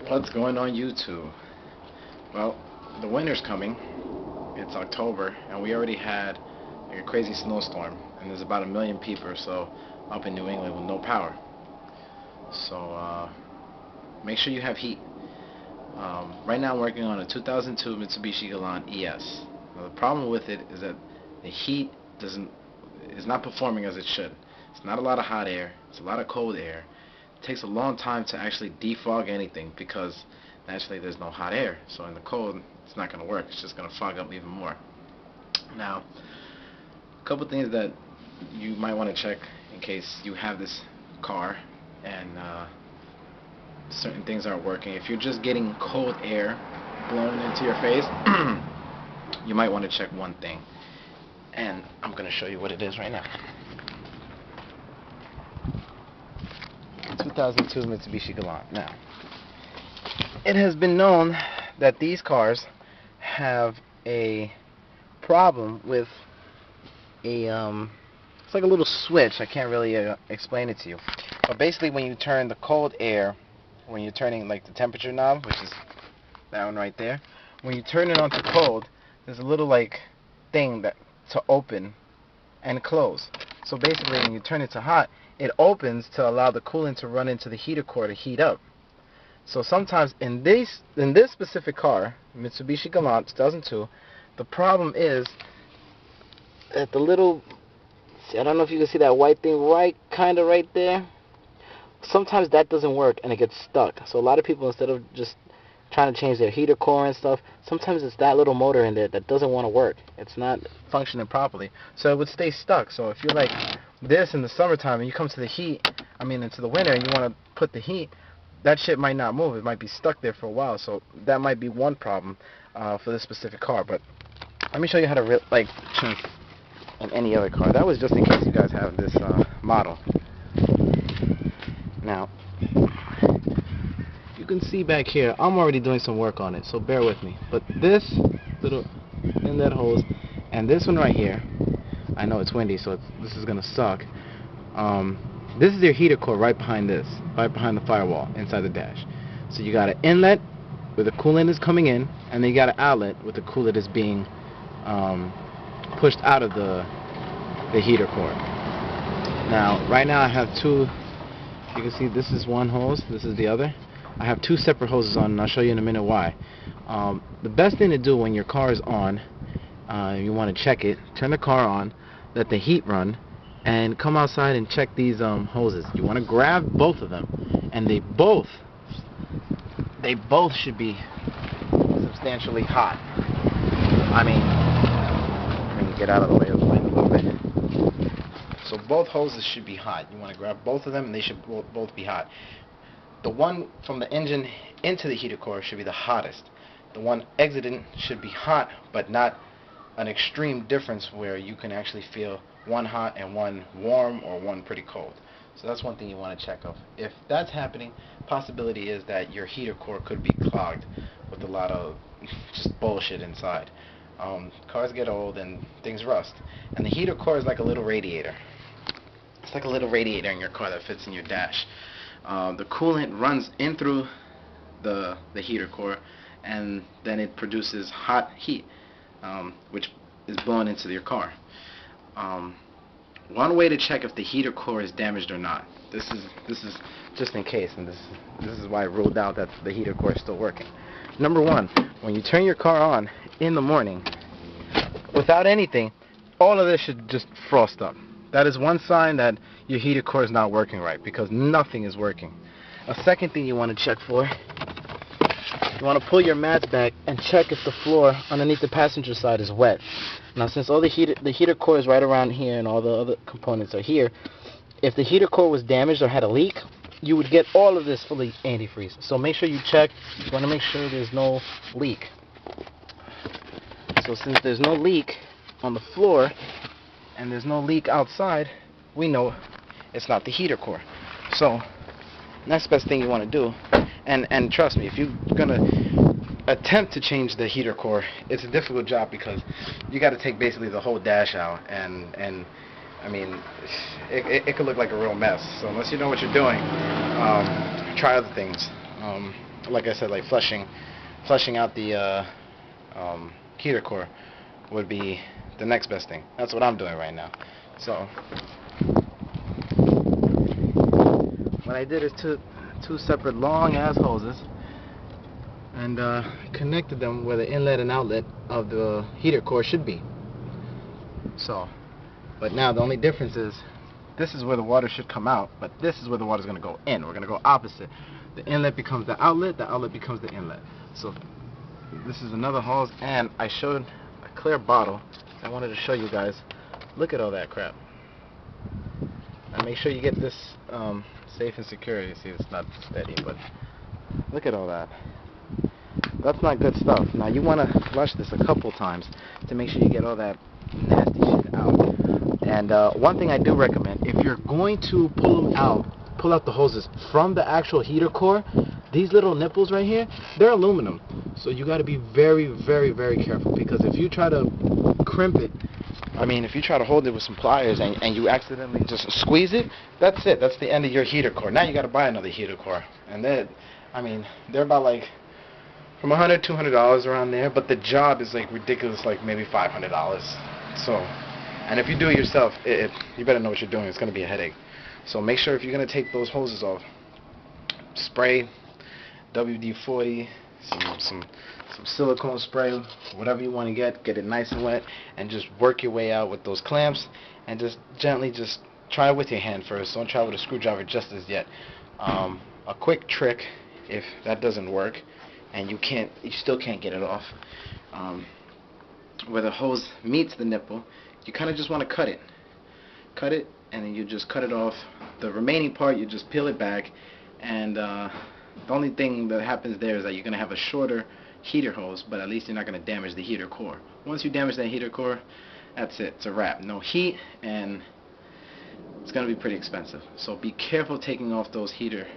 What's going on YouTube? Well, the winter's coming. It's October, and we already had a crazy snowstorm, and there's about 1 million people or so up in New England with no power. So make sure you have heat. Right now I'm working on a 2002 Mitsubishi Galant ES. Now, the problem with it is that the heat is not performing as it should. It's not a lot of hot air. It's a lot of cold air. It takes a long time to actually defog anything because naturally there's no hot air. So in the cold, it's not going to work. It's just going to fog up even more. Now, a couple things that you might want to check in case you have this car and certain things aren't working. If you're just getting cold air blown into your face, you might want to check one thing. And I'm going to show you what it is right now. 2002 Mitsubishi Galant. Now, it has been known that these cars have a problem with a it's like a little switch. I can't really explain it to you, but basically when you turn the cold air, when you're turning like the temperature knob, which is that one right there, when you turn it on to cold, there's a little like thing that to open and close. So basically when you turn it to hot, it opens to allow the coolant to run into the heater core to heat up. So sometimes in this specific car, Mitsubishi Galant 2002, the problem is that the little, I don't know if you can see that white thing right there. Sometimes that doesn't work and it gets stuck. So a lot of people, instead of just trying to change their heater core and stuff, sometimes it's that little motor in there that doesn't want to work. It's not functioning properly, so it would stay stuck. So if you're like this in the summertime and you come to the heat, into the winter, and you want to put the heat, that shit might not move. It might be stuck there for a while. So that might be one problem for this specific car. But let me show you how to check on any other car. That was just in case you guys have this model. Now, you can see back here, I'm already doing some work on it, so bear with me. But this little inlet hose and this one right here, I know it's windy, so this is gonna suck. This is your heater core right behind this, right behind the firewall, inside the dash. So you got an inlet where the coolant is coming in, and then you got an outlet where the coolant is being pushed out of the heater core. Now, right now I have two. You can see this is one hose, this is the other. I have two separate hoses on, and I'll show you in a minute why. The best thing to do when your car is on, you want to check it, turn the car on, let the heat run, and come outside and check these hoses. You want to grab both of them, and they both should be substantially hot. Let me get out of the way of the wind a little bit. So both hoses should be hot. You want to grab both of them, and they should both be hot. The one from the engine into the heater core should be the hottest. The one exiting should be hot, but not an extreme difference where you can actually feel one hot and one warm or one pretty cold. So that's one thing you want to check of. If that's happening, possibility is that your heater core could be clogged with a lot of just bullshit inside. Cars get old and things rust. And the heater core is like a little radiator. It's like a little radiator in your car that fits in your dash. The coolant runs in through the heater core, and then it produces hot heat, which is blown into your car. One way to check if the heater core is damaged or not. This is just in case, and this is why I ruled out that the heater core is still working. Number one, when you turn your car on in the morning, without anything, all of this should just frost up. That is one sign that your heater core is not working right, because nothing is working. A second thing you want to check for, you want to pull your mats back and check if the floor underneath the passenger side is wet. Now, since all the heater core is right around here and all the other components are here, if the heater core was damaged or had a leak, you would get all of this fully antifreeze. So make sure you check. You want to make sure there's no leak. So since there's no leak on the floor and there's no leak outside, we know it's not the heater core. So next best thing you want to do, and trust me, if you're gonna attempt to change the heater core, it's a difficult job because you got to take basically the whole dash out, and it could look like a real mess. So unless you know what you're doing, try other things. like I said, like flushing out the heater core would be the next best thing. That's what I'm doing right now. So what I did is took two separate long ass hoses and connected them where the inlet and outlet of the heater core should be. So, but now the only difference is this is where the water should come out, but this is where the water is going to go in. We're going to go opposite. The inlet becomes the outlet becomes the inlet. So this is another hose, and I showed a clear bottle. I wanted to show you guys. Look at all that crap. And make sure you get this safe and secure. You see it's not steady, but look at all that. That's not good stuff. Now you want to flush this a couple times to make sure you get all that nasty shit out. And one thing I do recommend, if you're going to pull out the hoses from the actual heater core, these little nipples right here, they're aluminum. So you got to be very, very, very careful, because if you try to crimp it, I mean, if you try to hold it with some pliers and you accidentally just squeeze it, that's it. That's the end of your heater core. Now you got to buy another heater core. And then, I mean, they're about like from $100, $200 around there, but the job is like ridiculous, like maybe $500. So, and if you do it yourself, you better know what you're doing. It's going to be a headache. So make sure if you're going to take those hoses off, spray WD-40, some silicone spray, whatever you want to get it nice and wet, and just work your way out with those clamps, and just gently just try it with your hand first. Don't try with a screwdriver just as yet. A quick trick, if that doesn't work and you still can't get it off, where the hose meets the nipple, you kind of just want to cut it, and then you just cut it off. The remaining part, you just peel it back, and the only thing that happens there is that you're going to have a shorter heater hose, but at least you're not going to damage the heater core. Once you damage that heater core, that's it. It's a wrap. No heat, and it's going to be pretty expensive. So be careful taking off those heater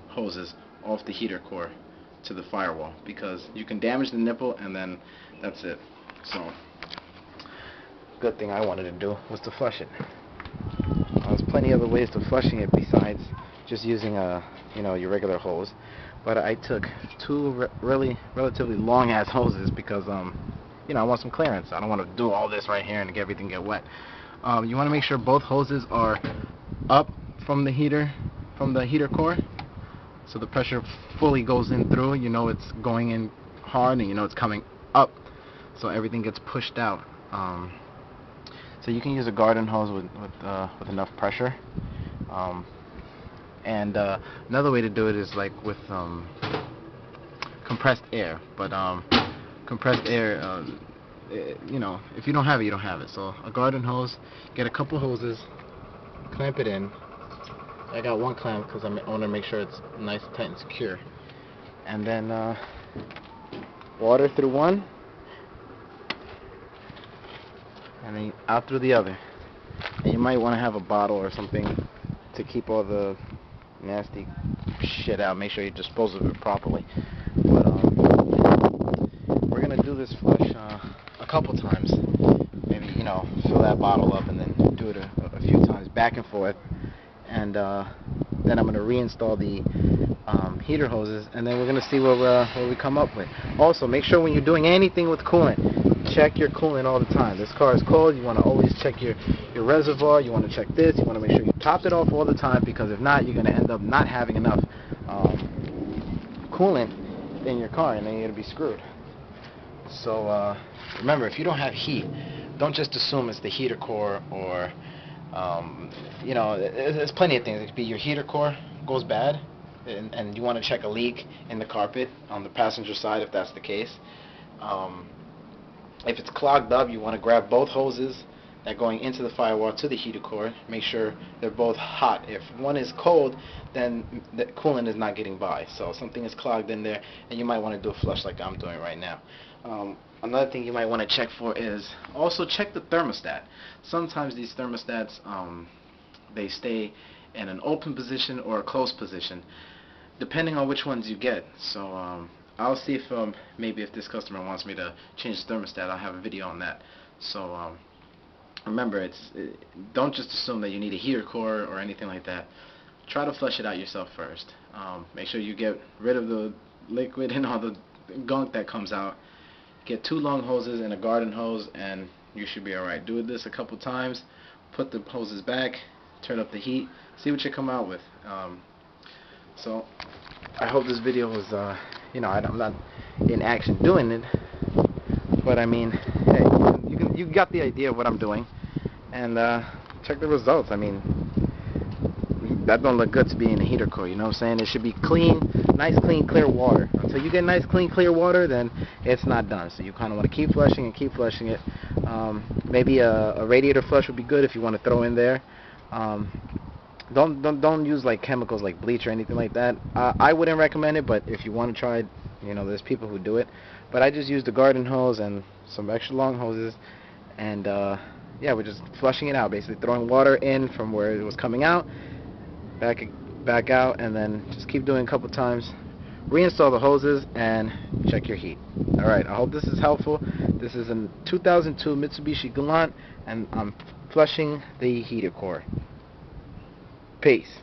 hoses off the heater core to the firewall, because you can damage the nipple, and then that's it. So good thing I wanted to do was to flush it. There's plenty other ways to flushing it besides just using your regular hose, but I took two relatively long ass hoses because I want some clearance. I don't want to do all this right here and everything get wet. You want to make sure both hoses are up from the heater core, so the pressure fully goes in through. You know it's going in hard, and you know it's coming up, so everything gets pushed out. So you can use a garden hose with enough pressure. And another way to do it is like with compressed air. But compressed air, if you don't have it, you don't have it. So a garden hose, get a couple hoses, clamp it in. I got one clamp because I want to make sure it's nice, tight, and secure. And then water through one, and then out through the other. And you might want to have a bottle or something to keep all the nasty shit out. Make sure you dispose of it properly. But we're gonna do this flush a couple times. Maybe fill that bottle up and then do it a few times back and forth. And then I'm gonna reinstall the heater hoses, and then we're gonna see what we come up with. Also, make sure when you're doing anything with coolant, check your coolant all the time. This car is cold. You want to always check your reservoir. You want to check this. You want to make sure you top it off all the time, because if not, you're going to end up not having enough coolant in your car, and then you're going to be screwed. So remember, if you don't have heat, don't just assume it's the heater core, or there's plenty of things. It could be your heater core goes bad, and you want to check a leak in the carpet on the passenger side if that's the case. If it's clogged up, you want to grab both hoses that are going into the firewall to the heater core. Make sure they're both hot. If one is cold, then the coolant is not getting by. So something is clogged in there, and you might want to do a flush like I'm doing right now. Another thing you might want to check for is also check the thermostat. Sometimes these thermostats, they stay in an open position or a closed position, depending on which ones you get. So I'll see if maybe if this customer wants me to change the thermostat, I'll have a video on that. So remember, don't just assume that you need a heater core or anything like that. Try to flush it out yourself first. Make sure you get rid of the liquid and all the gunk that comes out. Get 2 long hoses and a garden hose, and you should be alright. Do this a couple times, put the hoses back, turn up the heat, see what you come out with. So I hope this video was, you know, I'm not in action doing it, but I mean, hey, you got the idea of what I'm doing, and check the results. I mean, that don't look good to be in a heater core, you know what I'm saying? It should be clean, nice, clean, clear water. Until you get nice, clean, clear water, then it's not done. So you kind of want to keep flushing and keep flushing it. Maybe a radiator flush would be good if you want to throw in there. Don't use like chemicals like bleach or anything like that. I wouldn't recommend it, but if you want to try it, you know, there's people who do it. But I just used the garden hose and some extra long hoses, and yeah, we're just flushing it out, basically throwing water in from where it was coming out, back out, and then just keep doing a couple times. Reinstall the hoses and check your heat. Alright, I hope this is helpful. This is a 2002 Mitsubishi Galant, and I'm flushing the heater core. Peace.